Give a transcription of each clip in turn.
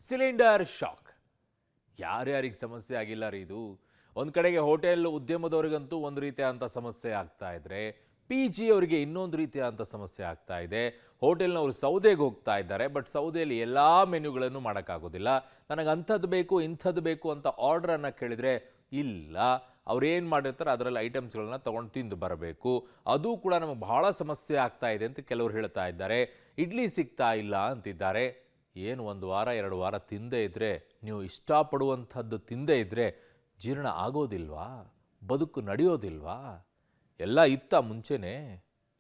Cylinder shock ಯಾರ್ಯಾರಿಗೆ ಸಮಸ್ಯೆ ಆಗಿಲ್ಲ ರೀ ಇದು. ಒಂದು ಕಡೆಗೆ ಹೋಟೆಲ್ ಉದ್ಯಮದವರಿಗಂತೂ ಒಂದು ರೀತಿಯಾದಂಥ ಸಮಸ್ಯೆ ಆಗ್ತಾ ಇದ್ರೆ ಪಿ ಜಿ ಅವರಿಗೆ ಇನ್ನೊಂದು ರೀತಿಯಾದಂಥ ಸಮಸ್ಯೆ ಆಗ್ತಾ ಇದೆ. ಹೋಟೆಲ್ನವರು ಸೌದೆಗೆ ಹೋಗ್ತಾ ಇದ್ದಾರೆ, ಬಟ್ ಸೌದೆಯಲ್ಲಿ ಎಲ್ಲ ಮೆನ್ಯೂಗಳನ್ನು ಮಾಡೋಕ್ಕಾಗೋದಿಲ್ಲ. ನನಗೆ ಅಂಥದ್ದು ಬೇಕು ಇಂಥದ್ದು ಬೇಕು ಅಂತ ಆರ್ಡ್ರನ್ನು ಕೇಳಿದರೆ ಇಲ್ಲ, ಅವ್ರು ಏನು ಮಾಡಿರ್ತಾರೆ ಅದರಲ್ಲಿ ಐಟಮ್ಸ್ಗಳನ್ನ ತೊಗೊಂಡು ತಿಂದು ಬರಬೇಕು. ಅದು ಕೂಡ ನಮಗೆ ಬಹಳ ಸಮಸ್ಯೆ ಆಗ್ತಾ ಇದೆ ಅಂತ ಕೆಲವರು ಹೇಳ್ತಾ ಇದ್ದಾರೆ. ಇಡ್ಲಿ ಸಿಗ್ತಾ ಇಲ್ಲ ಅಂತಿದ್ದಾರೆ. ಏನು ಒಂದು ವಾರ ಎರಡು ವಾರ ತಿಂದೇ ಇದ್ದರೆ, ನೀವು ಇಷ್ಟಪಡುವಂಥದ್ದು ತಿಂದೇ ಇದ್ದರೆ ಜೀರ್ಣ ಆಗೋದಿಲ್ವಾ? ಬದುಕು ನಡೆಯೋದಿಲ್ವಾ? ಎಲ್ಲ ಇತ್ತ ಮುಂಚೆನೇ.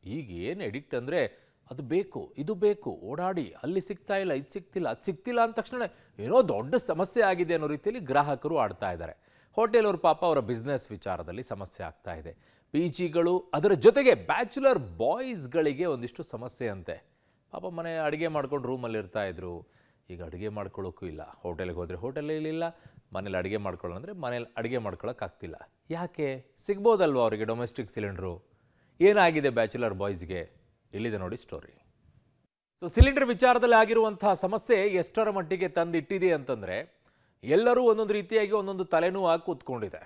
ಈಗ ಏನು ಎಡಿಕ್ಟ್ ಅಂದರೆ ಅದು ಬೇಕು ಇದು ಬೇಕು, ಓಡಾಡಿ ಅಲ್ಲಿ ಸಿಗ್ತಾ ಇಲ್ಲ ಇದು ಸಿಗ್ತಿಲ್ಲ ಅದು ಸಿಗ್ತಿಲ್ಲ ಅಂದ ತಕ್ಷಣ ಏನೋ ದೊಡ್ಡ ಸಮಸ್ಯೆ ಆಗಿದೆ ಅನ್ನೋ ರೀತಿಯಲ್ಲಿ ಗ್ರಾಹಕರು ಆಡ್ತಾ ಇದ್ದಾರೆ. ಹೋಟೆಲ್ ಅವ್ರ ಪಾಪ ಅವರ ಬಿಸ್ನೆಸ್ ವಿಚಾರದಲ್ಲಿ ಸಮಸ್ಯೆ ಆಗ್ತಾ ಇದೆ. ಪಿ ಜಿಗಳು ಅದರ ಜೊತೆಗೆ ಬ್ಯಾಚುಲರ್ ಬಾಯ್ಸ್ಗಳಿಗೆ ಒಂದಿಷ್ಟು ಸಮಸ್ಯೆ ಅಂತೆ. ಪಾಪ ಮನೆ ಅಡುಗೆ ಮಾಡ್ಕೊಂಡು ರೂಮಲ್ಲಿ ಇರ್ತಾಯಿದ್ರು, ಈಗ ಅಡುಗೆ ಮಾಡ್ಕೊಳ್ಳೋಕ್ಕೂ ಇಲ್ಲ. ಹೋಟೆಲ್ಗೆ ಹೋದರೆ ಹೋಟೆಲಲ್ಲಿ ಇಲ್ಲ, ಮನೇಲಿ ಅಡುಗೆ ಮಾಡ್ಕೊಳ್ಳೋಂದರೆ ಮನೇಲಿ ಅಡುಗೆ ಮಾಡ್ಕೊಳ್ಳೋಕ್ಕಾಗ್ತಿಲ್ಲ. ಯಾಕೆ? ಸಿಗ್ಬೋದಲ್ವ ಅವರಿಗೆ ಡೊಮೆಸ್ಟಿಕ್ ಸಿಲಿಂಡ್ರು? ಏನಾಗಿದೆ ಬ್ಯಾಚುಲರ್ ಬಾಯ್ಸ್ಗೆ? ಇಲ್ಲಿದೆ ನೋಡಿ ಸ್ಟೋರಿ. ಸೊ ಸಿಲಿಂಡರ್ ವಿಚಾರದಲ್ಲಿ ಆಗಿರುವಂತಹ ಸಮಸ್ಯೆ ಎಷ್ಟರ ಮಟ್ಟಿಗೆ ತಂದಿಟ್ಟಿದೆ ಅಂತಂದರೆ, ಎಲ್ಲರೂ ಒಂದೊಂದು ರೀತಿಯಾಗಿ ಒಂದೊಂದು ತಲೆನೋವು ಆಗಿ ಕೂತ್ಕೊಂಡಿದೆ.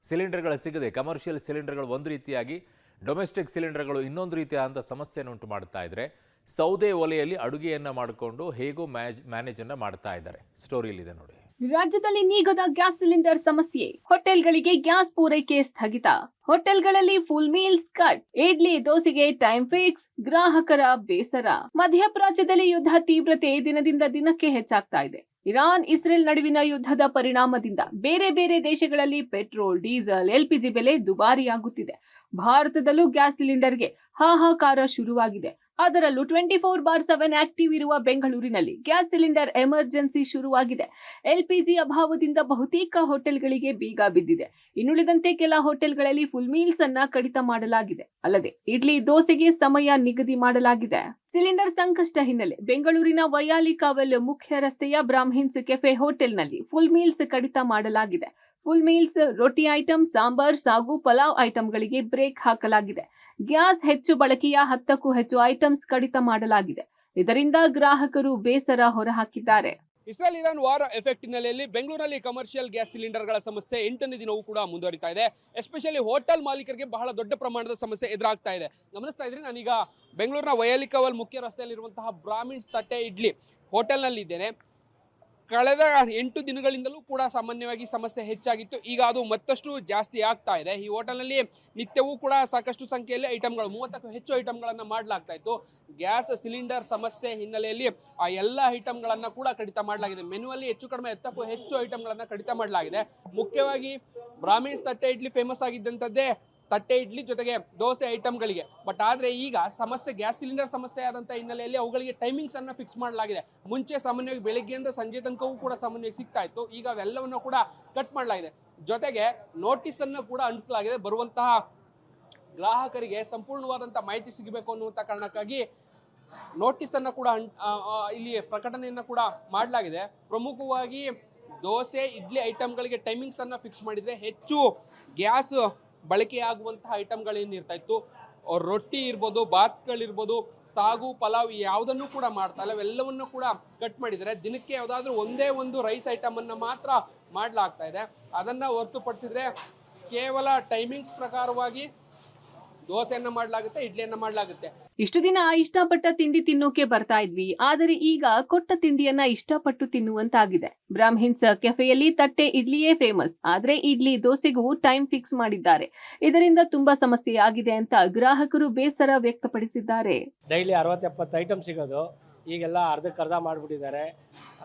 ಸಿಲಿಂಡರ್ಗಳು ಸಿಗದೆ ಕಮರ್ಷಿಯಲ್ ಸಿಲಿಂಡರ್ಗಳು ಒಂದು ರೀತಿಯಾಗಿ, ಡೊಮೆಸ್ಟಿಕ್ ಸಿಲಿಂಡರ್ಗಳು ಇನ್ನೊಂದು ರೀತಿಯಾದಂಥ ಸಮಸ್ಯೆಯನ್ನು ಉಂಟು ಮಾಡ್ತಾ ಇದ್ದಾರೆ. ಸೌದೆ ಒಲೆಯಲ್ಲಿ ಅಡುಗೆಯನ್ನು ಮಾಡಿಕೊಂಡು ಹೇಗೋ ಮ್ಯಾನೇಜನ್ನು ಮಾಡ್ತಾ ಇದ್ದಾರೆ. ಸ್ಟೋರಿಯಲ್ಲಿದೆ ನೋಡಿ. ರಾಜ್ಯದಲ್ಲಿ ನೀಗದ ಗ್ಯಾಸ್ ಸಿಲಿಂಡರ್ ಸಮಸ್ಯೆ. ಹೋಟೆಲ್ಗಳಿಗೆ ಗ್ಯಾಸ್ ಪೂರೈಕೆ ಸ್ಥಗಿತ. ಹೋಟೆಲ್ಗಳಲ್ಲಿ ಫುಲ್ ಮೀಲ್ಸ್ ಕಟ್. ಇಡ್ಲಿ ದೋಸೆಗೆ ಟೈಮ್ ಫಿಕ್ಸ್. ಗ್ರಾಹಕರ ಬೇಸರ. ಮಧ್ಯಪ್ರಾಚ್ಯದಲ್ಲಿ ಯುದ್ಧ ತೀವ್ರತೆ ದಿನದಿಂದ ದಿನಕ್ಕೆ ಹೆಚ್ಚಾಗ್ತಾ ಇದೆ. ಇರಾನ್ ಇಸ್ರೇಲ್ ನಡುವಿನ ಯುದ್ಧದ ಪರಿಣಾಮದಿಂದ ಬೇರೆ ಬೇರೆ ದೇಶಗಳಲ್ಲಿ ಪೆಟ್ರೋಲ್, ಡೀಸೆಲ್, ಎಲ್ಪಿಜಿ ಬೆಲೆ ದುಬಾರಿಯಾಗುತ್ತಿದೆ. ಭಾರತದಲ್ಲೂ ಗ್ಯಾಸ್ ಸಿಲಿಂಡರ್ಗೆ ಹಾಹಾಕಾರ ಶುರುವಾಗಿದೆ. ಅದರಲ್ಲೂ 24/7 ಆಕ್ಟಿವ್ ಇರುವ ಬೆಂಗಳೂರಿನಲ್ಲಿ ಗ್ಯಾಸ್ ಸಿಲಿಂಡರ್ ಎಮರ್ಜೆನ್ಸಿ ಶುರುವಾಗಿದೆ. ಎಲ್ಪಿಜಿ ಅಭಾವದಿಂದ ಬಹುತೇಕ ಹೋಟೆಲ್ಗಳಿಗೆ ಬೀಗ ಬಿದ್ದಿದೆ. ಇನ್ನುಳಿದಂತೆ ಕೆಲ ಹೋಟೆಲ್ಗಳಲ್ಲಿ ಫುಲ್ ಮೀಲ್ಸ್ ಅನ್ನ ಕಡಿತ ಮಾಡಲಾಗಿದೆ. ಅಲ್ಲದೆ ಇಡ್ಲಿ ದೋಸೆಗೆ ಸಮಯ ನಿಗದಿ ಮಾಡಲಾಗಿದೆ. ಸಿಲಿಂಡರ್ ಸಂಕಷ್ಟ ಹಿನ್ನೆಲೆ ಬೆಂಗಳೂರಿನ ವೈಯಾಲಿಕಾವೆಲ್ ಮುಖ್ಯ ರಸ್ತೆಯ ಬ್ರಾಹ್ಮಿನ್ಸ್ ಕೆಫೆ ಹೋಟೆಲ್ನಲ್ಲಿ ಫುಲ್ ಮೀಲ್ಸ್ ಕಡಿತ ಮಾಡಲಾಗಿದೆ. ಫುಲ್ ಮೀಲ್ಸ್, ರೊಟ್ಟಿ ಐಟಂ, ಸಾಂಬಾರ್, ಸಾಗು, ಪಲಾವ್ ಐಟಂಗಳಿಗೆ ಬ್ರೇಕ್ ಹಾಕಲಾಗಿದೆ. ಗ್ಯಾಸ್ ಹೆಚ್ಚು ಬಳಕೆಯ 10ಕ್ಕೂ ಹೆಚ್ಚು ಐಟಮ್ಸ್ ಕಡಿತ ಮಾಡಲಾಗಿದೆ. ಇದರಿಂದ ಗ್ರಾಹಕರು ಬೇಸರ ಹೊರಹಾಕಿದ್ದಾರೆ. ಇಸ್ರೇಲ್ ಇರಾನ್ ವಾರ್ ಎಫೆಕ್ಟ್ ಹಿನ್ನೆಲೆಯಲ್ಲಿ ಬೆಂಗಳೂರಲ್ಲಿ ಕಮರ್ಷಿಯಲ್ ಗ್ಯಾಸ್ ಸಿಲಿಂಡರ್ಗಳ ಸಮಸ್ಯೆ 8ನೇ ದಿನವೂ ಕೂಡ ಮುಂದುವರಿತಾ ಇದೆ. ಎಸ್ಪೆಷಲಿ ಹೋಟೆಲ್ ಮಾಲೀಕರಿಗೆ ಬಹಳ ದೊಡ್ಡ ಪ್ರಮಾಣದ ಸಮಸ್ಯೆ ಎದುರಾಗ್ತಾ ಇದೆ. ಗಮನಿಸ್ತಾ ಇದ್ರಿ, ನಾನೀಗ ಬೆಂಗಳೂರಿನ ವೈಯಾಲಿಕಾವಲ್ ಮುಖ್ಯ ರಸ್ತೆಯಲ್ಲಿರುವಂತಹ ಬ್ರಾಹ್ಮಿನ್ಸ್ ತಟ್ಟೆ ಇಡ್ಲಿ ಹೋಟೆಲ್ನಲ್ಲಿ ಇದ್ದೇನೆ. ಕಳೆದ 8 ದಿನಗಳಿಂದಲೂ ಕೂಡ ಸಾಮಾನ್ಯವಾಗಿ ಸಮಸ್ಯೆ ಹೆಚ್ಚಾಗಿತ್ತು. ಈಗ ಅದು ಮತ್ತಷ್ಟು ಜಾಸ್ತಿ ಆಗ್ತಾ ಇದೆ. ಈ ಹೋಟೆಲ್ನಲ್ಲಿ ನಿತ್ಯವೂ ಕೂಡ ಸಾಕಷ್ಟು ಸಂಖ್ಯೆಯಲ್ಲಿ ಐಟಮ್ಗಳು, 30ಕ್ಕೂ ಹೆಚ್ಚು ಐಟಮ್ಗಳನ್ನು ಮಾಡಲಾಗ್ತಾ ಇತ್ತು. ಗ್ಯಾಸ್ ಸಿಲಿಂಡರ್ ಸಮಸ್ಯೆ ಹಿನ್ನೆಲೆಯಲ್ಲಿ ಆ ಎಲ್ಲ ಐಟಮ್ಗಳನ್ನು ಕೂಡ ಕಡಿತ ಮಾಡಲಾಗಿದೆ. ಮೆನುವಲ್ಲಿ ಹೆಚ್ಚು ಕಡಿಮೆ 10ಕ್ಕೂ ಹೆಚ್ಚು ಐಟಮ್ಗಳನ್ನು ಕಡಿತ ಮಾಡಲಾಗಿದೆ. ಮುಖ್ಯವಾಗಿ ಬ್ರಾಹ್ಮಿನ್ಸ್ ತಟ್ಟೆ ಇಡ್ಲಿ ಫೇಮಸ್ ಆಗಿದ್ದಂಥದ್ದೇ ತಟ್ಟೆ ಇಡ್ಲಿ ಜೊತೆಗೆ ದೋಸೆ ಐಟಮ್ಗಳಿಗೆ. ಬಟ್ ಆದರೆ ಈಗ ಸಮಸ್ಯೆ ಗ್ಯಾಸ್ ಸಿಲಿಂಡರ್ ಸಮಸ್ಯೆ ಆದಂಥ ಹಿನ್ನೆಲೆಯಲ್ಲಿ ಅವುಗಳಿಗೆ ಟೈಮಿಂಗ್ಸ್ ಅನ್ನು ಫಿಕ್ಸ್ ಮಾಡಲಾಗಿದೆ. ಮುಂಚೆ ಸಾಮಾನ್ಯವಾಗಿ ಬೆಳಗ್ಗೆಯಿಂದ ಸಂಜೆ ತನಕವೂ ಕೂಡ ಸಾಮಾನ್ಯವಾಗಿ ಸಿಗ್ತಾ ಇತ್ತು. ಈಗ ಅವೆಲ್ಲವನ್ನು ಕೂಡ ಕಟ್ ಮಾಡಲಾಗಿದೆ. ಜೊತೆಗೆ ನೋಟಿಸ್ ಅನ್ನು ಕೂಡ ಅಂಟಿಸಲಾಗಿದೆ. ಬರುವಂತಹ ಗ್ರಾಹಕರಿಗೆ ಸಂಪೂರ್ಣವಾದಂಥ ಮಾಹಿತಿ ಸಿಗಬೇಕು ಅನ್ನುವಂಥ ಕಾರಣಕ್ಕಾಗಿ ನೋಟಿಸ್ ಅನ್ನು ಕೂಡ ಇಲ್ಲಿ ಪ್ರಕಟಣೆಯನ್ನು ಕೂಡ ಮಾಡಲಾಗಿದೆ. ಪ್ರಮುಖವಾಗಿ ದೋಸೆ ಇಡ್ಲಿ ಐಟಮ್ಗಳಿಗೆ ಟೈಮಿಂಗ್ಸ್ ಅನ್ನು ಫಿಕ್ಸ್ ಮಾಡಿದರೆ ಹೆಚ್ಚು ಗ್ಯಾಸ್ ಬಳಕೆಯಾಗುವಂತಹ ಐಟಮ್ಗಳೇನು ಇರ್ತಾ ಇತ್ತು, ರೊಟ್ಟಿ ಇರ್ಬೋದು, ಬಾತ್ಗಳಿರ್ಬೋದು, ಸಾಗು, ಪಲಾವ್ ಯಾವುದನ್ನು ಕೂಡ ಮಾಡ್ತಾ ಇಲ್ಲ. ಅವೆಲ್ಲವನ್ನು ಕೂಡ ಕಟ್ ಮಾಡಿದರೆ ದಿನಕ್ಕೆ ಯಾವುದಾದ್ರೂ ಒಂದೇ ಒಂದು ರೈಸ್ ಐಟಮನ್ನು ಮಾತ್ರ ಮಾಡಲಾಗ್ತಾ ಇದೆ. ಅದನ್ನು ಹೊರತುಪಡಿಸಿದ್ರೆ ಕೇವಲ ಟೈಮಿಂಗ್ಸ್ ಪ್ರಕಾರವಾಗಿ ದೋಸೆಯನ್ನು ಮಾಡಲಾಗುತ್ತೆ, ಇಡ್ಲಿಯನ್ನು ಮಾಡಲಾಗುತ್ತೆ. ಇಷ್ಟು ದಿನ ಇಷ್ಟಪಟ್ಟ ತಿಂಡಿ ತಿನ್ನೋಕೆ ಬರ್ತಾ ಇದ್ವಿ, ಆದರೆ ಈಗ ಕೊಟ್ಟ ತಿಂಡಿಯನ್ನ ಇಷ್ಟಪಟ್ಟು ತಿನ್ನುವಂತಾಗಿದೆ. ಬ್ರಾಹ್ಮಿನ್ಸ್ ಕೆಫೆಯಲ್ಲಿ ತಟ್ಟೆ ಇಡ್ಲಿಯೇ ಫೇಮಸ್, ಆದ್ರೆ ಇಡ್ಲಿ ದೋಸೆಗೂ ಟೈಮ್ ಫಿಕ್ಸ್ ಮಾಡಿದ್ದಾರೆ. ಇದರಿಂದ ತುಂಬಾ ಸಮಸ್ಯೆ ಆಗಿದೆ ಅಂತ ಗ್ರಾಹಕರು ಬೇಸರ ವ್ಯಕ್ತಪಡಿಸಿದ್ದಾರೆ. ಡೈಲಿ 60-70 ಐಟಮ್ ಸಿಗೋದು, ಈಗೆಲ್ಲ ಅರ್ಧಕ್ಕರ್ಧ ಮಾಡಿಬಿಟ್ಟಿದ್ದಾರೆ.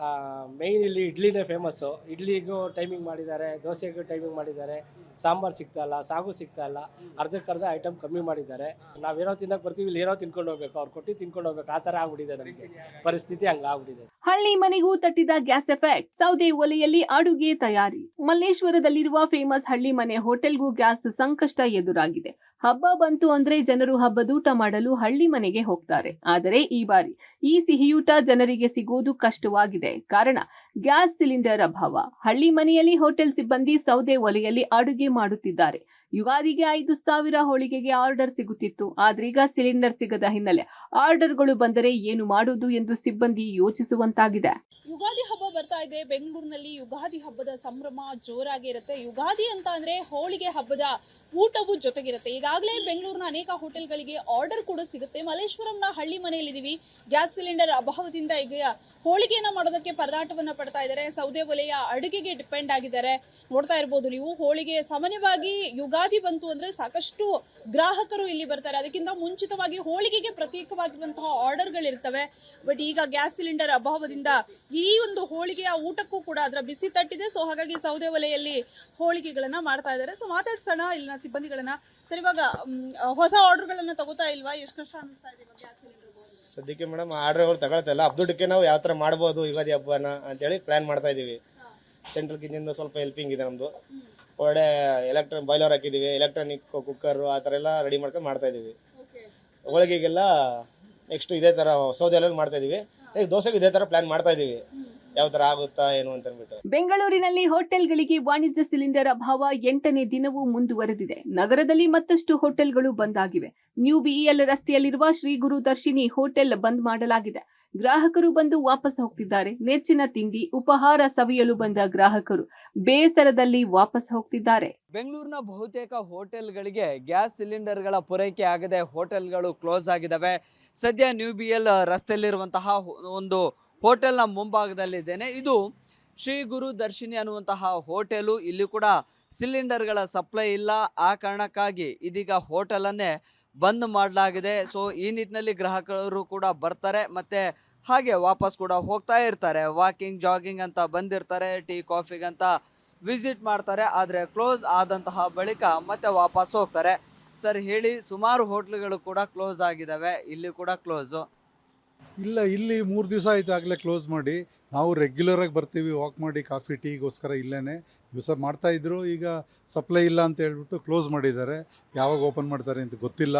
ಮೇಯ್ನ್ ಇಲ್ಲಿ ಇಡ್ಲಿನೇ ಫೇಮಸ್ಸು. ಇಡ್ಲಿಗೂ ಟೈಮಿಂಗ್ ಮಾಡಿದ್ದಾರೆ, ದೋಸೆಗೂ ಟೈಮಿಂಗ್ ಮಾಡಿದ್ದಾರೆ. ಸಾಂಬಾರು ಸಿಗ್ತಾ ಇಲ್ಲ, ಸಾಗು ಸಿಗ್ತಾ ಇಲ್ಲ, ಅರ್ಧಕ್ಕರ್ಧ ಐಟಮ್ ಕಮ್ಮಿ ಮಾಡಿದ್ದಾರೆ. ನಾವೇನೋ ತಿನ್ನಕ್ಕೆ ಬರ್ತೀವಿ, ಇಲ್ಲಿ ಏನೋ ತಿನ್ಕೊಂಡು ಹೋಗ್ಬೇಕು, ಅವ್ರು ಕೊಟ್ಟು ತಿನ್ಕೊಂಡು ಹೋಗ್ಬೇಕು, ಆ ಥರ ಆಗ್ಬಿಟ್ಟಿದೆ ನಮಗೆ ಪರಿಸ್ಥಿತಿ. ಹಂಗಾಗ್ಬಿಟ್ಟಿದೆ. ಹಳ್ಳಿ ಮನೆಗೂ ತಟ್ಟಿದ ಗ್ಯಾಸ್ ಎಫೆಕ್ಟ್. ಸೌದೆ ಒಲೆಯಲ್ಲಿ ಅಡುಗೆ ತಯಾರಿ. ಮಲ್ಲೇಶ್ವರದಲ್ಲಿರುವ ಫೇಮಸ್ ಹಳ್ಳಿ ಮನೆ ಹೋಟೆಲ್ಗೂ ಗ್ಯಾಸ್ ಸಂಕಷ್ಟ ಎದುರಾಗಿದೆ. ಹಬ್ಬ ಬಂತು ಅಂದ್ರೆ ಜನರು ಹಬ್ಬದೂಟ ಮಾಡಲು ಹಳ್ಳಿ ಮನೆಗೆ ಹೋಗ್ತಾರೆ. ಆದರೆ ಈ ಬಾರಿ ಈ ಸಿಹಿಯೂಟ ಜನರಿಗೆ ಸಿಗುವುದು ಕಷ್ಟವಾಗಿದೆ. ಕಾರಣ ಗ್ಯಾಸ್ ಸಿಲಿಂಡರ್ ಅಭಾವ. ಹಳ್ಳಿ ಮನೆಯಲ್ಲಿ ಹೋಟೆಲ್ ಸಿಬ್ಬಂದಿ ಸೌದೆ ಒಲೆಯಲ್ಲಿ ಅಡುಗೆ ಮಾಡುತ್ತಿದ್ದಾರೆ. ಯುಗಾದಿಗೆ 5,000 ಹೋಳಿಗೆಗೆ ಆರ್ಡರ್ ಸಿಗುತ್ತಿತ್ತು. ಆದ್ರೀಗ ಸಿಲಿಂಡರ್ ಸಿಗದ ಹಿನ್ನೆಲೆ ಆರ್ಡರ್ಗಳು ಬಂದರೆ ಏನು ಮಾಡುವುದು ಎಂದು ಸಿಬ್ಬಂದಿ ಯೋಚಿಸುವಂತಾಗಿದೆ. ಯುಗಾದಿ ಹಬ್ಬ ಬರ್ತಾ ಇದೆ. ಬೆಂಗಳೂರಿನಲ್ಲಿ ಯುಗಾದಿ ಹಬ್ಬದ ಸಂಭ್ರಮ ಜೋರಾಗಿ ಇರುತ್ತೆ. ಯುಗಾದಿ ಅಂತ ಅಂದ್ರೆ ಹೋಳಿಗೆ ಹಬ್ಬದ ಊಟವು ಜೊತೆಗಿರುತ್ತೆ. ಈಗಾಗಲೇ ಬೆಂಗಳೂರಿನ ಅನೇಕ ಹೋಟೆಲ್ಗಳಿಗೆ ಆರ್ಡರ್ ಕೂಡ ಸಿಗುತ್ತೆ. ಮಲ್ಲೇಶ್ವರಂನ ಹಳ್ಳಿ ಮನೆಯಲ್ಲಿದ್ದೀವಿ. ಗ್ಯಾಸ್ ಸಿಲಿಂಡರ್ ಅಭಾವದಿಂದ ಈಗ ಹೋಳಿಗೆಯನ್ನ ಮಾಡೋದಕ್ಕೆ ಪರದಾಟವನ್ನ ಪಡ್ತಾ ಇದ್ದಾರೆ. ಸೌದೆ ಒಲೆಯ ಅಡುಗೆಗೆ ಡಿಪೆಂಡ್ ಆಗಿದ್ದಾರೆ. ನೋಡ್ತಾ ಇರ್ಬೋದು ನೀವು, ಹೋಳಿಗೆ ಸಾಮಾನ್ಯವಾಗಿ ಯುಗಾದಿ ಬಂತು ಅಂದ್ರೆ ಸಾಕಷ್ಟು ಗ್ರಾಹಕರು ಇಲ್ಲಿ ಬರ್ತಾರೆ. ಅದಕ್ಕಿಂತ ಮುಂಚಿತವಾಗಿ ಹೋಳಿಗೆಗೆ ಪ್ರತ್ಯೇಕವಾಗಿರುವಂತಹ ಆರ್ಡರ್ಗಳಿರ್ತವೆ. ಬಟ್ ಈಗ ಗ್ಯಾಸ್ ಸಿಲಿಂಡರ್ ಅಭಾವದಿಂದ ಈ ಒಂದು ಹೋಳಿಗೆಯ ಊಟಕ್ಕೂ ಕೂಡ ಅದರ ಬಿಸಿ ತಟ್ಟಿದೆ. ಸೊ ಹಾಗಾಗಿ ಸೌದೆ ಒಲೆಯಲ್ಲಿ ಹೋಳಿಗೆಗಳನ್ನ ಮಾಡ್ತಾ ಇದ್ದಾರೆ. ಸೊ ಮಾತಾಡ್ಸೋಣ ಇಲ್ಲಿನ ಸಿಬ್ಬಂದಿಗಳನ್ನ. ಸರ್, ಇವಾಗ ಹೊಸ ಆರ್ಡರ್ಗಳನ್ನ ತಗೋತಾ ಇಲ್ವಾ? ಎಷ್ಟು ಕಷ್ಟ ಅನಿಸ್ತಾ ಇದೆ ಗ್ಯಾಸ್ ಸಿಲಿಂಡರ್? ಸದ್ಯಕ್ಕೆ ಮೇಡಮ್ ಆರ್ಡರ್ಗಳು ತಗೊಳ್ತಾ ಇಲ್ಲ. ಹಬ್ಬದಕ್ಕೆ ನಾವು ಯಾವ ಥರ ಮಾಡ್ಬೋದು ಯುಗಾದಿ ಹಬ್ಬನ ಅಂತೇಳಿ ಪ್ಲ್ಯಾನ್ ಮಾಡ್ತಾ ಇದ್ದೀವಿ. ಸೆಂಟ್ರಲ್ ಕಿಚನಿಂದ ಸ್ವಲ್ಪ ಹೆಲ್ಪಿಂಗ್ ಇದೆ ನಮ್ಮದು. ಒಳ್ಳೆ ಬಾಯ್ಲರ್ ಹಾಕಿದ್ದೀವಿ, ಎಲೆಕ್ಟ್ರಾನಿಕ್ ಕುಕ್ಕರು ಆ ಥರ ಎಲ್ಲ ರೆಡಿ ಮಾಡ್ಕೊಂಡು ಮಾಡ್ತಾ ಇದ್ದೀವಿ. ಹೋಳಿಗೆಗೆಲ್ಲ ನೆಕ್ಸ್ಟ್ ಇದೇ ಥರ ಸೌದೆಲ್ಲ ಮಾಡ್ತಾ ಇದ್ದೀವಿ. ಈಗ ದೋಸೆಗೆ ಇದೇ ಥರ ಪ್ಲ್ಯಾನ್ ಮಾಡ್ತಾ ಇದ್ದೀವಿ, ಯಾವ ಥರ ಆಗುತ್ತಾ ಏನು ಅಂತ ಅಂದ್ಬಿಟ್ಟು. ಬೆಂಗಳೂರಿನಲ್ಲಿ ಹೋಟೆಲ್ಗಳಿಗೆ ವಾಣಿಜ್ಯ ಸಿಲಿಂಡರ್ ಅಭಾವ 8ನೇ ದಿನವೂ ಮುಂದುವರೆದಿದೆ. ನಗರದಲ್ಲಿ ಮತ್ತಷ್ಟು ಹೋಟೆಲ್ಗಳು ಬಂದ್ ಆಗಿವೆ. ನ್ಯೂ ಬಿಇಎಲ್ ರಸ್ತೆಯಲ್ಲಿರುವ ಶ್ರೀ ಗುರು ದರ್ಶಿನಿ ಹೋಟೆಲ್ ಬಂದ್ ಮಾಡಲಾಗಿದೆ. ಗ್ರಾಹಕರು ಬಂದು ವಾಪಸ್ ಹೋಗ್ತಿದ್ದಾರೆ. ನೆಚ್ಚಿನ ತಿಂಡಿ ಉಪಹಾರ ಸವಿಯಲು ಬಂದ ಗ್ರಾಹಕರು ಬೇಸರದಲ್ಲಿ ವಾಪಸ್ ಹೋಗ್ತಿದ್ದಾರೆ. ಬೆಂಗಳೂರಿನ ಬಹುತೇಕ ಹೋಟೆಲ್ಗಳಿಗೆ ಗ್ಯಾಸ್ ಸಿಲಿಂಡರ್ಗಳ ಪೂರೈಕೆ ಆಗದೆ ಹೋಟೆಲ್ಗಳು ಕ್ಲೋಸ್ ಆಗಿದ್ದಾವೆ. ಸದ್ಯ ನ್ಯೂ ಬಿಇಎಲ್ ರಸ್ತೆಯಲ್ಲಿರುವಂತಹ ಒಂದು ಹೋಟೆಲ್ನ ಮುಂಭಾಗದಲ್ಲಿದ್ದೇನೆ. ಇದು ಶ್ರೀ ಗುರು ದರ್ಶಿನಿ ಅನ್ನುವಂತಹ ಹೋಟೆಲು. ಇಲ್ಲಿ ಕೂಡ ಸಿಲಿಂಡರ್ಗಳ ಸಪ್ಲೈ ಇಲ್ಲ. ಆ ಕಾರಣಕ್ಕಾಗಿ ಇದೀಗ ಹೋಟೆಲನ್ನೇ ಬಂದ್ ಮಾಡಲಾಗಿದೆ. ಸೊ ಈ ನಿಟ್ಟಿನಲ್ಲಿ ಗ್ರಾಹಕರು ಕೂಡ ಬರ್ತಾರೆ ಮತ್ತೆ ಹಾಗೆ ವಾಪಸ್ ಕೂಡ ಹೋಗ್ತಾ ಇರ್ತಾರೆ. ವಾಕಿಂಗ್ ಜಾಗಿಂಗ್ ಅಂತ ಬಂದಿರ್ತಾರೆ, ಟೀ ಕಾಫಿಗಂತ ವಿಸಿಟ್ ಮಾಡ್ತಾರೆ. ಆದರೆ ಕ್ಲೋಸ್ ಆದಂತಹ ಬಳಿಕ ಮತ್ತೆ ವಾಪಸ್ ಹೋಗ್ತಾರೆ. ಸರ್ ಹೇಳಿ, ಸುಮಾರು ಹೋಟ್ಲುಗಳು ಕೂಡ ಕ್ಲೋಸ್ ಆಗಿದ್ದಾವೆ, ಇಲ್ಲಿ ಕೂಡ ಕ್ಲೋಸು? ಇಲ್ಲ, ಇಲ್ಲಿ 3 ದಿವಸ ಆಯಿತು ಆಗಲೇ ಕ್ಲೋಸ್ ಮಾಡಿ. ನಾವು ರೆಗ್ಯುಲರಾಗಿ ಬರ್ತೀವಿ ವಾಕ್ ಮಾಡಿ ಕಾಫಿ ಟೀಗೋಸ್ಕರ ಇಲ್ಲೇ ದಿವಸ ಮಾಡ್ತಾಯಿದ್ರು. ಈಗ ಸಪ್ಲೈ ಇಲ್ಲ ಅಂತ ಹೇಳ್ಬಿಟ್ಟು ಕ್ಲೋಸ್ ಮಾಡಿದ್ದಾರೆ. ಯಾವಾಗ ಓಪನ್ ಮಾಡ್ತಾರೆ ಅಂತ ಗೊತ್ತಿಲ್ಲ,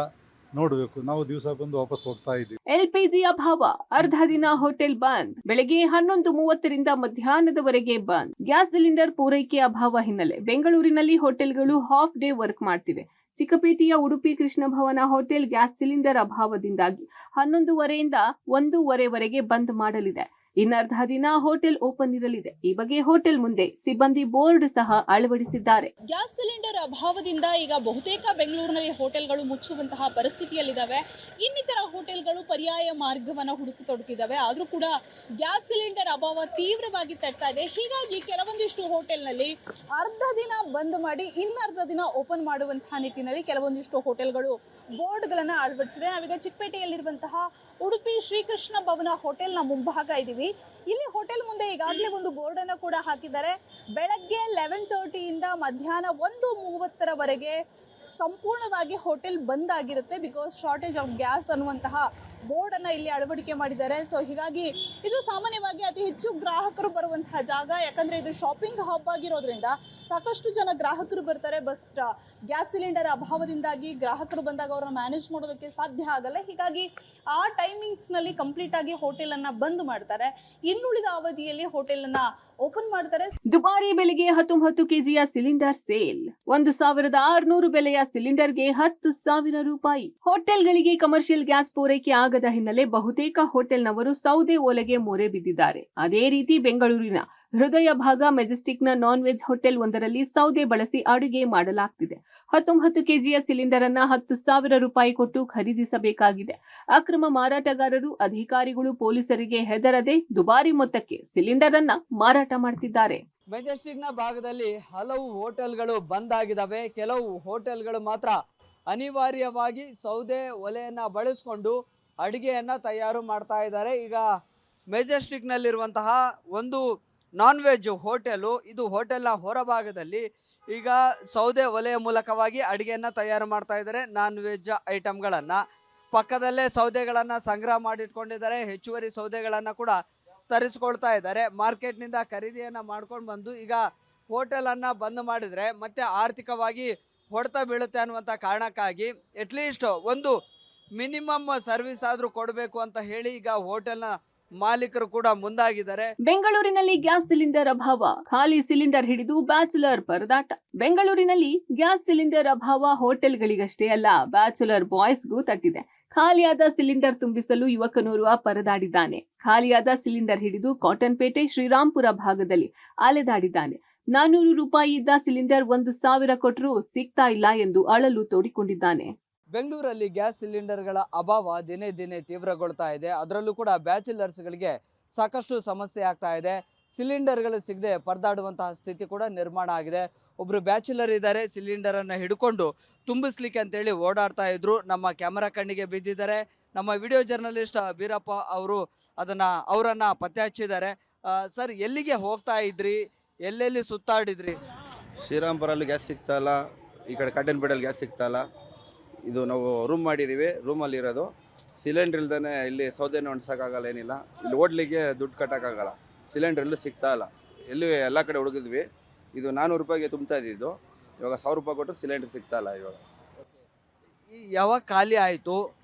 ನೋಡಬೇಕು. ನಾವು ದಿವಸ ಬಂದು ವಾಪಸ್ ಹೋಗ್ತಾ ಇದ್ದೀವಿ. ಎಲ್ಪಿಜಿ ಅಭಾವ, ಅರ್ಧ ದಿನ ಹೋಟೆಲ್ ಬಂದ್. ಬೆಳಗ್ಗೆ 11:30ರಿಂದ ಮಧ್ಯಾಹ್ನದವರೆಗೆ ಬಂದ್. ಗ್ಯಾಸ್ ಸಿಲಿಂಡರ್ ಪೂರೈಕೆ ಅಭಾವ ಹಿನ್ನೆಲೆ ಬೆಂಗಳೂರಿನಲ್ಲಿ ಹೋಟೆಲ್ಗಳು ಹಾಫ್ ಡೇ ವರ್ಕ್ ಮಾಡ್ತಿವೆ. ಚಿಕ್ಕಪೇಟೆಯ Udupi Krishna Bhavan hotel gas cylinder ಅಭಾವದಿಂದಾಗಿ 11:30ರಿಂದ 1:30ವರೆಗೆ ಬಂದ್ ಮಾಡಲಿದೆ. ಇನ್ನರ್ಧ ದಿನ ಹೋಟೆಲ್ ಓಪನ್ ಇರಲಿದೆ. ಈ ಬಗ್ಗೆ ಹೋಟೆಲ್ ಮುಂದೆ ಸಿಬ್ಬಂದಿ ಬೋರ್ಡ್ ಸಹ ಅಳವಡಿಸಿದ್ದಾರೆ. ಗ್ಯಾಸ್ ಸಿಲಿಂಡರ್ ಅಭಾವದಿಂದ ಈಗ ಬಹುತೇಕ ಬೆಂಗಳೂರಿನಲ್ಲಿ ಹೋಟೆಲ್ಗಳು ಮುಚ್ಚುವಂತಹ ಪರಿಸ್ಥಿತಿಯಲ್ಲಿದ್ದಾವೆ. ಇನ್ನಿತರ ಹೋಟೆಲ್ಗಳು ಪರ್ಯಾಯ ಮಾರ್ಗವನ್ನು ಹುಡುಕತೊಡಗಿದ್ದಾವೆ. ಆದರೂ ಕೂಡ ಗ್ಯಾಸ್ ಸಿಲಿಂಡರ್ ಅಭಾವ ತೀವ್ರವಾಗಿ ತಟ್ತಾ ಇದೆ. ಹೀಗಾಗಿ ಕೆಲವೊಂದಿಷ್ಟು ಹೋಟೆಲ್ನಲ್ಲಿ ಅರ್ಧ ದಿನ ಬಂದ್ ಮಾಡಿ ಇನ್ನರ್ಧ ದಿನ ಓಪನ್ ಮಾಡುವಂತಹ ನಿಟ್ಟಿನಲ್ಲಿ ಕೆಲವೊಂದಿಷ್ಟು ಹೋಟೆಲ್ಗಳು ಬೋರ್ಡ್ಗಳನ್ನು ಅಳವಡಿಸಿದೆ. ನಾವೀಗ ಚಿಕ್ಕಪೇಟೆಯಲ್ಲಿರುವಂತಹ ಉಡುಪಿ ಶ್ರೀಕೃಷ್ಣ ಭವನ ಹೋಟೆಲ್ನ ಮುಂಭಾಗ ಇದ್ದೀವಿ. ಇಲ್ಲಿ ಹೋಟೆಲ್ ಮುಂದೆ ಈಗಾಗಲೇ ಒಂದು ಬೋರ್ಡ್ ಅನ್ನು ಕೂಡ ಹಾಕಿದ್ದಾರೆ. ಬೆಳಗ್ಗೆ 11:30ಯಿಂದ ಮಧ್ಯಾಹ್ನ 1:30ರವರೆಗೆ ಸಂಪೂರ್ಣವಾಗಿ ಹೋಟೆಲ್ ಬಂದ್ ಆಗಿರುತ್ತೆ. ಬಿಕಾಸ್ ಶಾರ್ಟೇಜ್ ಆಫ್ ಗ್ಯಾಸ್ ಅನ್ನುವಂತಹ ಬೋರ್ಡ್ ಅನ್ನ ಇಲ್ಲಿ ಅಳವಡಿಕೆ ಮಾಡಿದ್ದಾರೆ. ಸೊ ಹೀಗಾಗಿ ಇದು ಸಾಮಾನ್ಯವಾಗಿ ಅತಿ ಹೆಚ್ಚು ಗ್ರಾಹಕರು ಬರುವಂತಹ ಜಾಗ. ಯಾಕಂದ್ರೆ ಇದು ಶಾಪಿಂಗ್ ಹಬ್ ಆಗಿರೋದ್ರಿಂದ ಸಾಕಷ್ಟು ಜನ ಗ್ರಾಹಕರು ಬರ್ತಾರೆ. ಬಟ್ ಗ್ಯಾಸ್ ಸಿಲಿಂಡರ್ ಅಭಾವದಿಂದಾಗಿ ಗ್ರಾಹಕರು ಬಂದಾಗ ಅವರನ್ನ ಮ್ಯಾನೇಜ್ ಮಾಡೋದಕ್ಕೆ ಸಾಧ್ಯ ಆಗಲ್ಲ. ಹೀಗಾಗಿ ಆ ಟೈಮಿಂಗ್ಸ್ ನಲ್ಲಿ ಕಂಪ್ಲೀಟ್ ಆಗಿ ಹೋಟೆಲ್ ಅನ್ನ ಬಂದ್ ಮಾಡ್ತಾರೆ. ಇನ್ನುಳಿದ ಅವಧಿಯಲ್ಲಿ ಹೋಟೆಲ್ ಅನ್ನ ಓಪನ್ ಮಾಡ್ತಾರೆ. ದುಬಾರಿ ಬೆಲೆಗೆ 19 ಕೆಜಿಯ ಸಿಲಿಂಡರ್ ಸೇಲ್. 1,600 ಬೆಲೆಯ ಸಿಲಿಂಡರ್ಗೆ 10,000 ರೂಪಾಯಿ. ಹೋಟೆಲ್ಗಳಿಗೆ ಕಮರ್ಷಿಯಲ್ ಗ್ಯಾಸ್ ಪೂರೈಕೆ ಆಗದ ಹಿನ್ನೆಲೆ ಬಹುತೇಕ ಹೋಟೆಲ್ನವರು ಸೌದೆ ಒಲೆಗೆ ಮೊರೆ ಬಿದ್ದಿದ್ದಾರೆ. ಅದೇ ರೀತಿ ಬೆಂಗಳೂರಿನ ಹೃದಯ ಭಾಗ ಮೆಜೆಸ್ಟಿಕ್ನ ನಾನ್ ವೆಜ್ ಹೋಟೆಲ್ ಒಂದರಲ್ಲಿ ಸೌದೆ ಬಳಸಿ ಅಡುಗೆ ಮಾಡಲಾಗ್ತಿದೆ. 19 ಕೆಜಿಯ ಸಿಲಿಂಡರ್ ಅನ್ನ 10,000 ರೂಪಾಯಿ ಕೊಟ್ಟು ಖರೀದಿಸಬೇಕಾಗಿದೆ. ಅಕ್ರಮ ಮಾರಾಟಗಾರರು, ಅಧಿಕಾರಿಗಳು ಪೊಲೀಸರಿಗೆ ಹೆದರದೆ ದುಬಾರಿ ಮೊತ್ತಕ್ಕೆ ಸಿಲಿಂಡರ್ ಅನ್ನ ಮಾರಾಟ ಮಾಡ್ತಿದ್ದಾರೆ. ಮೆಜೆಸ್ಟಿಕ್ನ ಭಾಗದಲ್ಲಿ ಹಲವು ಹೋಟೆಲ್ಗಳು ಬಂದ್ ಆಗಿದ್ದಾವೆ. ಕೆಲವು ಹೋಟೆಲ್ಗಳು ಮಾತ್ರ ಅನಿವಾರ್ಯವಾಗಿ ಸೌದೆ ಒಲೆಯನ್ನ ಬಳಸಿಕೊಂಡು ಅಡುಗೆಯನ್ನ ತಯಾರು ಮಾಡ್ತಾ ಇದ್ದಾರೆ. ಈಗ ಮೆಜೆಸ್ಟಿಕ್ನಲ್ಲಿರುವಂತಹ ಒಂದು ನಾನ್ ವೆಜ್ ಹೋಟೆಲು, ಇದು ಹೋಟೆಲ್ನ ಹೊರಭಾಗದಲ್ಲಿ ಈಗ ಸೌದೆ ಒಲೆಯ ಮೂಲಕವಾಗಿ ಅಡುಗೆಯನ್ನು ತಯಾರು ಮಾಡ್ತಾ ಇದ್ದಾರೆ. ನಾನ್ ವೆಜ್ ಐಟಮ್ಗಳನ್ನು ಪಕ್ಕದಲ್ಲೇ ಸೌದೆಗಳನ್ನು ಸಂಗ್ರಹ ಮಾಡಿಟ್ಕೊಂಡಿದ್ದಾರೆ. ಹೆಚ್ಚುವರಿ ಸೌದೆಗಳನ್ನು ಕೂಡ ತರಿಸ್ಕೊಳ್ತಾ ಇದ್ದಾರೆ. ಮಾರ್ಕೆಟ್ನಿಂದ ಖರೀದಿಯನ್ನು ಮಾಡ್ಕೊಂಡು ಬಂದು ಈಗ ಹೋಟೆಲನ್ನು ಬಂದ್ ಮಾಡಿದರೆ ಮತ್ತೆ ಆರ್ಥಿಕವಾಗಿ ಹೊಡೆತ ಬೀಳುತ್ತೆ ಅನ್ನುವಂಥ ಕಾರಣಕ್ಕಾಗಿ ಅಟ್ಲೀಸ್ಟ್ ಒಂದು ಮಿನಿಮಮ್ ಸರ್ವಿಸ್ ಆದರೂ ಕೊಡಬೇಕು ಅಂತ ಹೇಳಿ ಈಗ ಹೋಟೆಲ್ನ ಮಾಲೀಕರು ಕೂಡ ಮುಂದಾಗಿದ್ದಾರೆ. ಬೆಂಗಳೂರಿನಲ್ಲಿ ಗ್ಯಾಸ್ ಸಿಲಿಂಡರ್ ಅಭಾವ, ಖಾಲಿ ಸಿಲಿಂಡರ್ ಹಿಡಿದು ಬ್ಯಾಚುಲರ್ ಪರದಾಟ. ಬೆಂಗಳೂರಿನಲ್ಲಿ ಗ್ಯಾಸ್ ಸಿಲಿಂಡರ್ ಅಭಾವ ಹೋಟೆಲ್ಗಳಿಗಷ್ಟೇ ಅಲ್ಲ, ಬ್ಯಾಚುಲರ್ ಬಾಯ್ಸ್ಗೂ ತಟ್ಟಿದೆ. ಖಾಲಿಯಾದ ಸಿಲಿಂಡರ್ ತುಂಬಿಸಲು ಯುವಕನೋರ್ವ ಪರದಾಡಿದ್ದಾನೆ. ಖಾಲಿಯಾದ ಸಿಲಿಂಡರ್ ಹಿಡಿದು ಕಾಟನ್ಪೇಟೆ, ಶ್ರೀರಾಂಪುರ ಭಾಗದಲ್ಲಿ ಅಲೆದಾಡಿದ್ದಾನೆ. 400 ರೂಪಾಯಿ ಇದ್ದ ಸಿಲಿಂಡರ್ 1,000 ಕೊಟ್ಟರೂ ಸಿಗ್ತಾ ಇಲ್ಲ ಎಂದು ಅಳಲು ತೋಡಿಕೊಂಡಿದ್ದಾನೆ. ಬೆಂಗಳೂರಲ್ಲಿ ಗ್ಯಾಸ್ ಸಿಲಿಂಡರ್ಗಳ ಅಭಾವ ದಿನೇ ದಿನೇ ತೀವ್ರಗೊಳ್ತಾ ಇದೆ. ಅದರಲ್ಲೂ ಕೂಡ ಬ್ಯಾಚುಲರ್ಸ್ಗಳಿಗೆ ಸಾಕಷ್ಟು ಸಮಸ್ಯೆ ಆಗ್ತಾ ಇದೆ. ಸಿಲಿಂಡರ್ಗಳು ಸಿಗದೆ ಪರದಾಡುವಂತಹ ಸ್ಥಿತಿ ಕೂಡ ನಿರ್ಮಾಣ ಆಗಿದೆ. ಒಬ್ಬರು ಬ್ಯಾಚುಲರ್ ಇದ್ದಾರೆ, ಸಿಲಿಂಡರನ್ನು ಹಿಡ್ಕೊಂಡು ತುಂಬಿಸ್ಲಿಕ್ಕೆ ಅಂತೇಳಿ ಓಡಾಡ್ತಾ ಇದ್ರು. ನಮ್ಮ ಕ್ಯಾಮರಾ ಕಣ್ಣಿಗೆ ಬಿದ್ದಿದ್ದಾರೆ. ನಮ್ಮ ವಿಡಿಯೋ ಜರ್ನಲಿಸ್ಟ್ ಬೀರಪ್ಪ ಅವರು ಅವರನ್ನು ಪತ್ತೆ ಹಚ್ಚಿದ್ದಾರೆ. ಸರ್, ಎಲ್ಲಿಗೆ ಹೋಗ್ತಾ ಇದ್ರಿ, ಎಲ್ಲೆಲ್ಲಿ ಸುತ್ತಾಡಿದ್ರಿ? ಶ್ರೀರಾಮ್ಪುರಲ್ಲಿ ಗ್ಯಾಸ್ ಸಿಗ್ತಾ ಇಲ್ಲ, ಈ ಕಡೆ ಕಾಟನ್ಪೇಟೆಯಲ್ಲಿ ಗ್ಯಾಸ್ ಸಿಗ್ತಾ ಇಲ್ಲ. ಇದು ನಾವು ರೂಮ್ ಮಾಡಿದ್ದೀವಿ, ರೂಮಲ್ಲಿ ಇರೋದು. ಸಿಲಿಂಡ್ರ್ ಇಲ್ದೇ ಇಲ್ಲಿ ಸೌದೆನೇ ಒಣಸೋಕ್ಕಾಗಲ್ಲ, ಏನಿಲ್ಲ. ಇಲ್ಲಿ ಹೋಟ್ಲಿಗೆ ದುಡ್ಡು ಕಟ್ಟೋಕ್ಕಾಗಲ್ಲ. ಸಿಲಿಂಡ್ರ್ ಎಲ್ಲೂ ಸಿಗ್ತಾ ಇಲ್ಲ. ಎಲ್ಲಿ ಎಲ್ಲ ಕಡೆ ಹುಡುಗಿದ್ವಿ. ಇದು 400 ರೂಪಾಯಿಗೆ ತುಂಬ್ತಾ ಇದ್ದಿದ್ದು, ಇವಾಗ 1000 ರೂಪಾಯಿ ಕೊಟ್ಟು ಸಿಲಿಂಡ್ರ್ ಸಿಗ್ತಾ ಇಲ್ಲ ಇವಾಗ. ಯಾವಾಗ ಖಾಲಿ ಆಯಿತು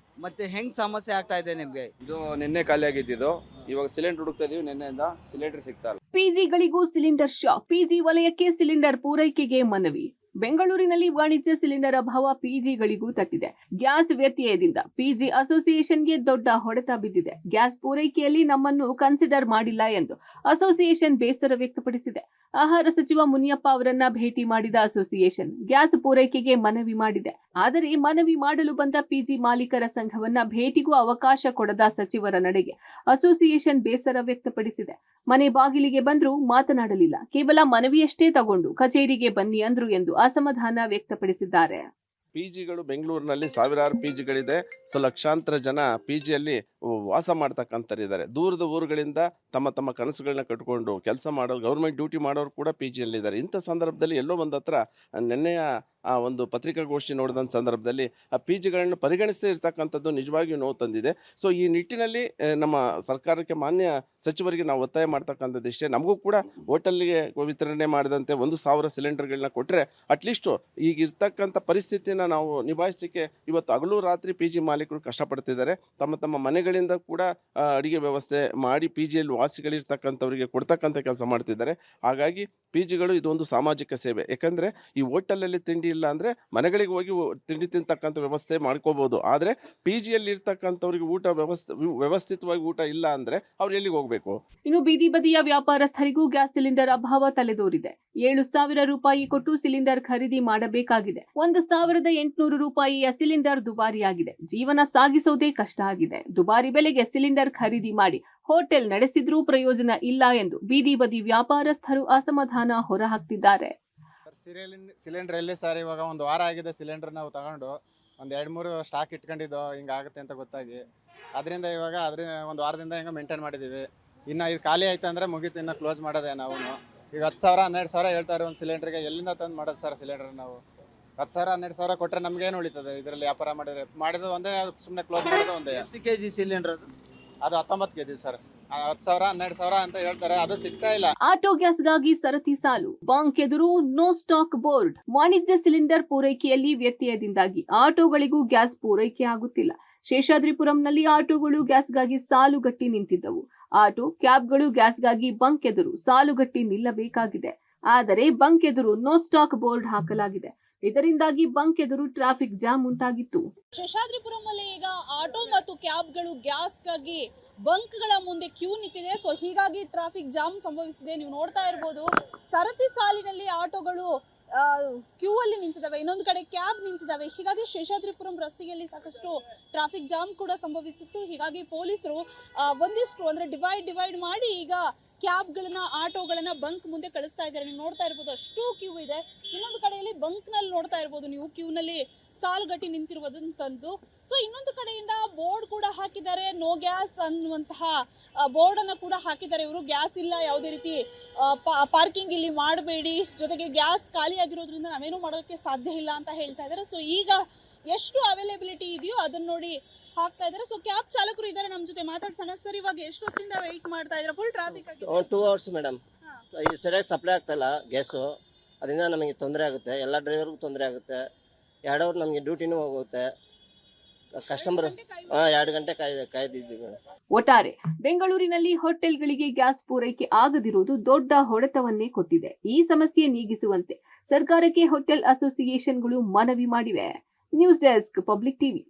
ಮತ್ತು ಹೆಂಗೆ ಸಮಸ್ಯೆ ಆಗ್ತಾ ಇದೆ ನಿಮಗೆ? ಇದು ನಿನ್ನೆ ಖಾಲಿ ಆಗಿದ್ದಿದ್ದು, ಇವಾಗ ಸಿಲಿಂಡ್ರ್ ಹುಡುಕ್ತಾ ಇದೀವಿ. ನಿನ್ನೆಯಿಂದ ಸಿಲಿಂಡ್ರ್ ಸಿಗ್ತಾ ಇಲ್ಲ. ಪಿಜಿಗಳಿಗೂ ಸಿಲಿಂಡರ್ ಶಾಕ್, ಪಿಜಿ ವಲಯಕ್ಕೆ ಸಿಲಿಂಡರ್ ಪೂರೈಕೆಗೆ ಮನವಿ. ಬೆಂಗಳೂರಿನಲ್ಲಿ ವಾಣಿಜ್ಯ ಸಿಲಿಂಡರ್ ಅಭಾವ ಪಿಜಿಗಳಿಗೂ ತಟ್ಟಿದೆ. ಗ್ಯಾಸ್ ವ್ಯತ್ಯಯದಿಂದ ಪಿಜಿ ಅಸೋಸಿಯೇಷನ್ಗೆ ದೊಡ್ಡ ಹೊಡೆತ ಬಿದ್ದಿದೆ. ಗ್ಯಾಸ್ ಪೂರೈಕೆಯಲ್ಲಿ ನಮ್ಮನ್ನು ಕನ್ಸಿಡರ್ ಮಾಡಿಲ್ಲ ಎಂದು ಅಸೋಸಿಯೇಷನ್ ಬೇಸರ ವ್ಯಕ್ತಪಡಿಸಿದೆ. ಆಹಾರ ಸಚಿವ ಮುನಿಯಪ್ಪ ಅವರನ್ನ ಭೇಟಿ ಮಾಡಿದ ಅಸೋಸಿಯೇಷನ್ ಗ್ಯಾಸ್ ಪೂರೈಕೆಗೆ ಮನವಿ ಮಾಡಿದೆ. ಆದರೆ ಮನವಿ ಮಾಡಲು ಬಂದ ಪಿಜಿ ಮಾಲೀಕರ ಸಂಘವನ್ನ ಭೇಟಿಗೂ ಅವಕಾಶ ಕೊಡದ ಸಚಿವರ ನಡೆಗೆ ಅಸೋಸಿಯೇಷನ್ ಬೇಸರ ವ್ಯಕ್ತಪಡಿಸಿದೆ. ಮನೆ ಬಾಗಿಲಿಗೆ ಬಂದರೂ ಮಾತನಾಡಲಿಲ್ಲ, ಕೇವಲ ಮನವಿಯಷ್ಟೇ ತಗೊಂಡು ಕಚೇರಿಗೆ ಬನ್ನಿ ಅಂದ್ರು ಎಂದು ಅಸಮಾಧಾನ ವ್ಯಕ್ತಪಡಿಸಿದ್ದಾರೆ. ಪಿಜಿಗಳು ಬೆಂಗಳೂರಿನಲ್ಲಿ ಸಾವಿರಾರು ಪಿಜಿಗಳಿದೆ. ಲಕ್ಷಾಂತರ ಜನ ಪಿಜಿಯಲ್ಲಿ ವಾಸ ಮಾಡ್ತಕ್ಕಂಥರಿದ್ದಾರೆ. ದೂರದ ಊರುಗಳಿಂದ ತಮ್ಮ ತಮ್ಮ ಕನಸುಗಳನ್ನ ಕಟ್ಕೊಂಡು ಕೆಲಸ ಮಾಡೋ ಗೌರ್ಮೆಂಟ್ ಡ್ಯೂಟಿ ಮಾಡೋರು ಕೂಡ ಪಿಜಿಯಲ್ಲಿದ್ದಾರೆ. ಇಂಥ ಸಂದರ್ಭದಲ್ಲಿ ಎಲ್ಲೋ ಒಂದು ಹತ್ರ ನಿನ್ನೆಯ ಆ ಒಂದು ಪತ್ರಿಕಾಗೋಷ್ಠಿ ನೋಡಿದಂಥ ಸಂದರ್ಭದಲ್ಲಿ ಆ ಪಿಜಿಗಳನ್ನು ಪರಿಗಣಿಸದೇ ಇರ್ತಕ್ಕಂಥದ್ದು ನಿಜವಾಗಿಯೂ ನೋವು ತಂದಿದೆ. ಸೊ ಈ ನಿಟ್ಟಿನಲ್ಲಿ ನಮ್ಮ ಸರ್ಕಾರಕ್ಕೆ, ಮಾನ್ಯ ಸಚಿವರಿಗೆ ನಾವು ಒತ್ತಾಯ ಮಾಡ್ತಕ್ಕಂಥದ್ದು ಇಷ್ಟೇ. ನಮಗೂ ಕೂಡ ಹೋಟೆಲ್ಗೆ ವಿತರಣೆ ಮಾಡಿದಂತೆ 1,000 ಸಿಲಿಂಡರ್ಗಳನ್ನ ಕೊಟ್ಟರೆ ಅಟ್ಲೀಸ್ಟು ಈಗ ಇರ್ತಕ್ಕಂಥ ಪರಿಸ್ಥಿತಿನ ನಾವು ನಿಭಾಯಿಸಲಿಕ್ಕೆ ಇವತ್ತು ಹಗಲು ರಾತ್ರಿ ಪಿಜಿ ಮಾಲೀಕರು ಕಷ್ಟಪಡ್ತಿದ್ದಾರೆ. ತಮ್ಮ ತಮ್ಮ ಮನೆಗಳಿಂದ ಕೂಡ ಅಡಿಗೆ ವ್ಯವಸ್ಥೆ ಮಾಡಿ ಪಿಜಿಯಲ್ಲಿ ವಾಸಿಗಳಿರ್ತಕ್ಕಂಥವರಿಗೆ ಕೊಡ್ತಕ್ಕಂಥ ಕೆಲಸ ಮಾಡ್ತಿದ್ದಾರೆ. ಹಾಗಾಗಿ ಪಿಜಿಗಳು ಇದೊಂದು ಸಾಮಾಜಿಕ ಸೇವೆ. ಯಾಕಂದರೆ ಈ ಹೋಟೆಲಲ್ಲಿ ತಿಂಡಿ ಇಲ್ಲ ಅಂದರೆ ಮನೆಗಳಿಗೆ ಹೋಗಿ ತಿಂಡಿ ತಿಂತಕ್ಕಂಥ ವ್ಯವಸ್ಥೆ ಮಾಡ್ಕೋಬೋದು. ಆದರೆ ಪಿಜಿಯಲ್ಲಿ ಇರ್ತಕ್ಕಂಥವ್ರಿಗೆ ಊಟ ವ್ಯವಸ್ಥಿತವಾಗಿ ಊಟ ಇಲ್ಲ ಅಂದರೆ ಅವ್ರು ಎಲ್ಲಿಗೆ ಹೋಗಬೇಕು? ಇನ್ನು ಬೀದಿ ಬದಿಯ ವ್ಯಾಪಾರಸ್ಥರಿಗೂ ಗ್ಯಾಸ್ ಸಿಲಿಂಡರ್ ಅಭಾವ ತಲೆದೋರಿದೆ. 7,000 ರೂಪಾಯಿ ಕೊಟ್ಟು ಸಿಲಿಂಡರ್ ಖರೀದಿ ಮಾಡಬೇಕಾಗಿದೆ. 1,800 ರೂಪಾಯಿಯ ಸಿಲಿಂಡರ್ ದುಬಾರಿಯಾಗಿದೆ. ಜೀವನ ಸಾಗಿಸೋದೇ ಕಷ್ಟ ಆಗಿದೆ. ದುಬಾರಿ ಬೆಲೆಗೆ ಸಿಲಿಂಡರ್ ಖರೀದಿ ಮಾಡಿ ಹೋಟೆಲ್ ನಡೆಸಿದ್ರೂ ಪ್ರಯೋಜನ ಇಲ್ಲ ಎಂದು ಬೀದಿ ಬದಿ ವ್ಯಾಪಾರಸ್ಥರು ಅಸಮಾಧಾನ ಹೊರಹಾಕ್ತಿದ್ದಾರೆ. ಸಿಲಿಂಡರ್ ಎಲ್ಲಿ ಸರ್, ಇವಾಗ 1 ವಾರ ಆಗಿದೆ ಸಿಲಿಂಡರ್ ನಾವು ತಗೊಂಡು. ಒಂದು 2-3 ಸ್ಟಾಕ್ ಇಟ್ಕೊಂಡಿದ್ದು ಹಿಂಗಾಗುತ್ತೆ ಅಂತ ಗೊತ್ತಾಗಿ, ಅದರಿಂದ 1 ವಾರದಿಂದ ಹಿಂಗೆ ಮೇಂಟೈನ್ ಮಾಡಿದ್ದೀವಿ. ಇನ್ನು ಇದು ಖಾಲಿ ಆಯ್ತು ಅಂದರೆ ಮುಗೀತು, ಇನ್ನು ಕ್ಲೋಸ್ ಮಾಡೋದೆ ನಾವು. ಈಗ 10,000 12,000 ಹೇಳ್ತಾರೆ ಒಂದು ಸಿಲಿಂಡ್ರಿಗೆ. ಎಲ್ಲಿಂದ ತಂದು ಮಾಡೋದು ಸರ್ ಸಿಲಿಂಡರ್ ನಾವು? 10,000 12,000 ಕೊಟ್ಟರೆ ನಮಗೇನು ಉಳಿತದೆ ಇದರಲ್ಲಿ? ವ್ಯಾಪಾರ ಮಾಡಿದ್ದು ಒಂದೇ, ಸುಮ್ಮನೆ ಕ್ಲೋಸ್ ಮಾಡೋದು ಒಂದೇ. ಎಷ್ಟು ಕೆಜಿ ಸಿಲಿಂಡರ್ ಅದು 19 kg ಸರ್. 10,000 12,000 ಅಂತ ಹೇಳ್ತಾರೆ, ಅದು ಸಿಗ್ತಾ ಇಲ್ಲ. ಆಟೋ ಗ್ಯಾಸ್ಗಾಗಿ ಸರತಿ ಸಾಲು, ಬಾಂಕ್ ಎದುರು ನೋ ಸ್ಟಾಕ್ ಬೋರ್ಡ್. ವಾಣಿಜ್ಯ ಸಿಲಿಂಡರ್ ಪೂರೈಕೆಯಲ್ಲಿ ವ್ಯತ್ಯಯದಿಂದಾಗಿ ಆಟೋಗಳಿಗೂ ಗ್ಯಾಸ್ ಪೂರೈಕೆ ಆಗುತ್ತಿಲ್ಲ. ಶೇಷಾದ್ರಿಪುರಂನಲ್ಲಿ ಆಟೋಗಳು ಗ್ಯಾಸ್ಗಾಗಿ ಸಾಲುಗಟ್ಟಿ ನಿಂತಿದ್ದವು. ಆಟೋ ಕ್ಯಾಬ್ಗಳು ಗ್ಯಾಸ್ಗಾಗಿ ಬಂಕ್ ಎದುರು ಸಾಲುಗಟ್ಟಿ ನಿಲ್ಲಬೇಕಾಗಿದೆ. ಆದರೆ ಬಂಕ್ ಎದುರು ನೋ ಸ್ಟಾಕ್ ಬೋರ್ಡ್ ಹಾಕಲಾಗಿದೆ. ಇದರಿಂದಾಗಿ ಬಂಕ್ ಎದುರು ಟ್ರಾಫಿಕ್ ಜಾಮ್ ಉಂಟಾಗಿತ್ತು. ಶೇಷಾದ್ರಿಪುರಮಲ್ಲಿ ಈಗ ಆಟೋ ಮತ್ತು ಕ್ಯಾಬ್ಗಳು ಗ್ಯಾಸ್ಗಾಗಿ ಬಂಕ್ಗಳ ಮುಂದೆ ಕ್ಯೂ ನಿಂತಿದೆ. ಸೊ ಹೀಗಾಗಿ ಟ್ರಾಫಿಕ್ ಜಾಮ್ ಸಂಭವಿಸಿದೆ. ನೀವು ನೋಡ್ತಾ ಇರ್ಬೋದು, ಸರತಿ ಸಾಲಿನಲ್ಲಿ ಆಟೋಗಳು ಕ್ಯೂ ಅಲ್ಲಿ ನಿಂತಿದ್ದಾವೆ, ಇನ್ನೊಂದು ಕಡೆ ಕ್ಯಾಬ್ ನಿಂತಿದ್ದಾವೆ. ಹೀಗಾಗಿ ಶೇಷಾದ್ರಿಪುರಂ ರಸ್ತೆಯಲ್ಲಿ ಸಾಕಷ್ಟು ಟ್ರಾಫಿಕ್ ಜಾಮ್ ಕೂಡ ಸಂಭವಿಸಿತ್ತು. ಹೀಗಾಗಿ ಪೊಲೀಸರು ಒಂದಿಷ್ಟು ಅಂದ್ರೆ ಡಿವೈಡ್ ಮಾಡಿ ಈಗ ಕ್ಯಾಬ್ಗಳನ್ನ, ಆಟೋಗಳನ್ನ ಬಂಕ್ ಮುಂದೆ ಕಳಿಸ್ತಾ ಇದ್ದಾರೆ. ನೀವು ನೋಡ್ತಾ ಇರ್ಬೋದು, ಅಷ್ಟು ಕ್ಯೂ ಇದೆ. ಇನ್ನೊಂದು ಕಡೆಯಲ್ಲಿ ಬಂಕ್ನಲ್ಲಿ ನೋಡ್ತಾ ಇರ್ಬೋದು ನೀವು, ಕ್ಯೂನಲ್ಲಿ ಸಾಲುಗಟ್ಟಿ ನಿಂತಿರುವುದಂತಂದು. ಸೊ ಇನ್ನೊಂದು ಕಡೆಯಿಂದ ಬೋರ್ಡ್ ಕೂಡ ಹಾಕಿದ್ದಾರೆ, ನೋ ಗ್ಯಾಸ್ ಅನ್ನುವಂತಹ ಬೋರ್ಡ್ ಅನ್ನ ಕೂಡ ಹಾಕಿದ್ದಾರೆ. ಇವರು ಗ್ಯಾಸ್ ಇಲ್ಲ, ಯಾವುದೇ ರೀತಿ ಪಾರ್ಕಿಂಗ್ ಇಲ್ಲಿ ಮಾಡಬೇಡಿ, ಜೊತೆಗೆ ಗ್ಯಾಸ್ ಖಾಲಿ ಆಗಿರೋದ್ರಿಂದ ನಾವೇನು ಮಾಡೋದಕ್ಕೆ ಸಾಧ್ಯ ಇಲ್ಲ ಅಂತ ಹೇಳ್ತಾ ಇದ್ದಾರೆ. ಸೊ ಈಗ ಎಷ್ಟು ಅವೈಲೇಬಿಲಿಟಿ ಇದೆಯೋ ಅದನ್ನ ನೋಡಿ ಹಾಕ್ತಾ ಇದ್ದಾರೆ. ಸೊ ಕ್ಯಾಬ್ ಚಾಲಕರು ಇದ್ದಾರೆ ನಮ್ಮ ಜೊತೆ, ಮಾತಾಡ್ಸೋಣ. ಸರ್, ಇವಾಗ ಎಷ್ಟೊತ್ತಿಂದ ವೆಯ್ಟ್ ಮಾಡ್ತಾ ಇದ್ದಾರೆ? ಫುಲ್ ಟ್ರಾಫಿಕ್ ಆಗಿದೆ. 2 ಅವರ್ಸ್ ಮೇಡಮ್. ಈ ಸರಿಯಾಗಿ ಸಪ್ಲೈ ಆಗ್ತಾಯಿಲ್ಲ ಗ್ಯಾಸು, ಅದರಿಂದ ನಮಗೆ ತೊಂದರೆ ಆಗುತ್ತೆ. ಎಲ್ಲ ಡ್ರೈವರ್ಗೂ ತೊಂದರೆ ಆಗುತ್ತೆ. 2 ಅವರ್ ನಮಗೆ ಡ್ಯೂಟಿನೂ ಹೋಗುತ್ತೆ. ಕಸ್ಟಮರ್ 2 ಗಂಟೆ ಕಾಯ್ದಿದ್ದೀವಿ. ಒಟ್ಟಾರೆ ಬೆಂಗಳೂರಿನಲ್ಲಿ ಹೋಟೆಲ್ಗಳಿಗೆ ಗ್ಯಾಸ್ ಪೂರೈಕೆ ಆಗದಿರುವುದು ದೊಡ್ಡ ಹೊಡೆತವನ್ನೇ ಕೊಟ್ಟಿದೆ. ಈ ಸಮಸ್ಯೆ ನೀಗಿಸುವಂತೆ ಸರ್ಕಾರಕ್ಕೆ ಹೋಟೆಲ್ ಅಸೋಸಿಯೇಷನ್ಗಳು ಮನವಿ ಮಾಡಿವೆ. News desk, public TV.